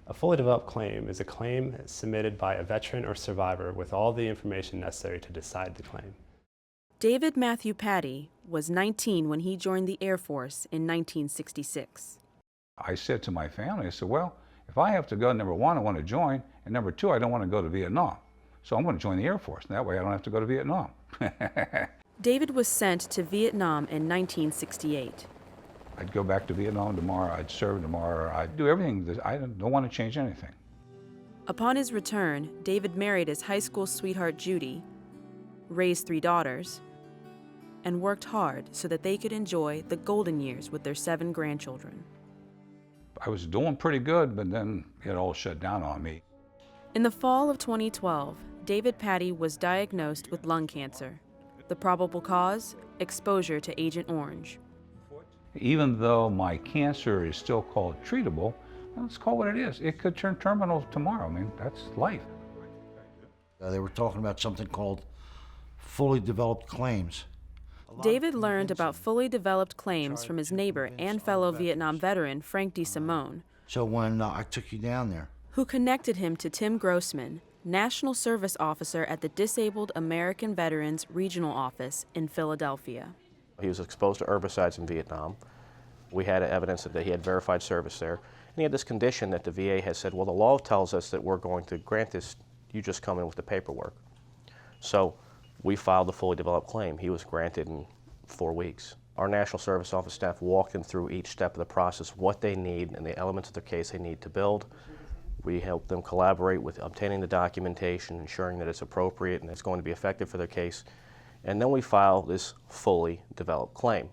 A fully developed claim is a claim submitted by a veteran or survivor with all the information necessary to decide the claim. David Matthew Patty was 19 when he joined the Air Force in 1966. I said to my family, I said, well, if I have to go, number one, I want to join, and number two, I don't want to go to Vietnam. So I'm going to join the Air Force, and that way I don't have to go to Vietnam. David was sent to Vietnam in 1968. I'd go back to Vietnam tomorrow, I'd serve tomorrow, I'd do everything. I don't want to change anything. Upon his return, David married his high school sweetheart Judy, raised 3 daughters, and worked hard so that they could enjoy the golden years with their 7 grandchildren. I was doing pretty good, but then it all shut down on me. In the fall of 2012, David Patty was diagnosed with lung cancer. The probable cause? Exposure to Agent Orange. Even though my cancer is still called treatable, let's call it what it is. It could turn terminal tomorrow. I mean, that's life. They were talking about something called fully developed claims. David learned about fully developed claims from his neighbor and fellow Vietnam veteran Frank DeSimone, So when I took you down there, who connected him to Tim Grossman, National Service Officer at the Disabled American Veterans Regional Office in Philadelphia. He was exposed to herbicides in Vietnam. We had evidence that he had verified service there. And he had this condition that the VA has said, well, the law tells us that we're going to grant this, you just come in with the paperwork. So we filed the fully developed claim. He was granted in 4 weeks. Our National Service Office staff walked him through each step of the process, what they need and the elements of their case they need to build. We help them collaborate with obtaining the documentation, ensuring that it's appropriate and it's going to be effective for their case. And then we file this fully developed claim.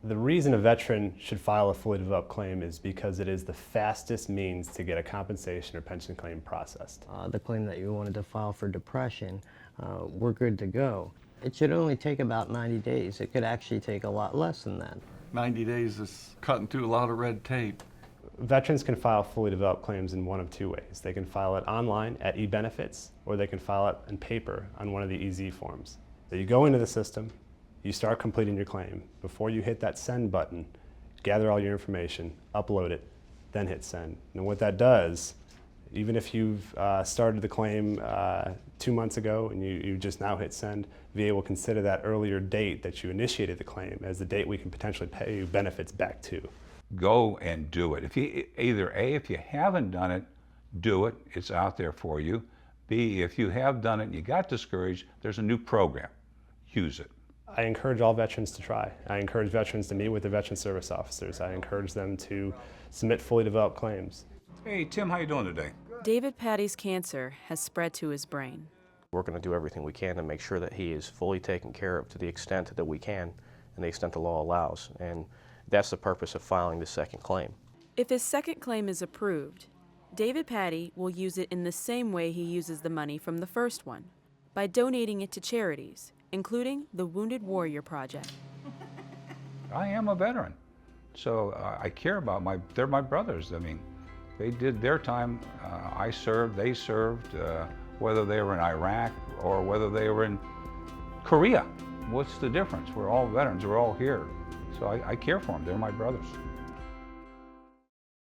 The reason a veteran should file a fully developed claim is because it is the fastest means to get a compensation or pension claim processed. The claim that you wanted to file for depression, we're good to go. It should only take about 90 days. It could actually take a lot less than that. 90 days is cutting through a lot of red tape. Veterans can file fully developed claims in one of 2 ways. They can file it online at eBenefits, or they can file it in paper on one of the EZ forms. So you go into the system, you start completing your claim. Before you hit that send button, gather all your information, upload it, then hit send. And what that does, even if you've started the claim 2 months ago and you just now hit send, VA will consider that earlier date that you initiated the claim as the date we can potentially pay you benefits back to. Go and do it. If you, either A, if you haven't done it, do it. It's out there for you. B, if you have done it and you got discouraged, there's a new program. Use it. I encourage all veterans to try. I encourage veterans to meet with the veteran service officers. I encourage them to submit fully developed claims. Hey, Tim, how you doing today? David Patty's cancer has spread to his brain. We're going to do everything we can to make sure that he is fully taken care of to the extent that we can and the extent the law allows. And that's the purpose of filing the second claim. If his second claim is approved, David Patty will use it in the same way he uses the money from the first one, by donating it to charities, including the Wounded Warrior Project. I am a veteran, so I care about they're my brothers. I mean, they did their time. I served, they served, whether they were in Iraq or whether they were in Korea. What's the difference? We're all veterans, we're all here. So I care for them, they're my brothers.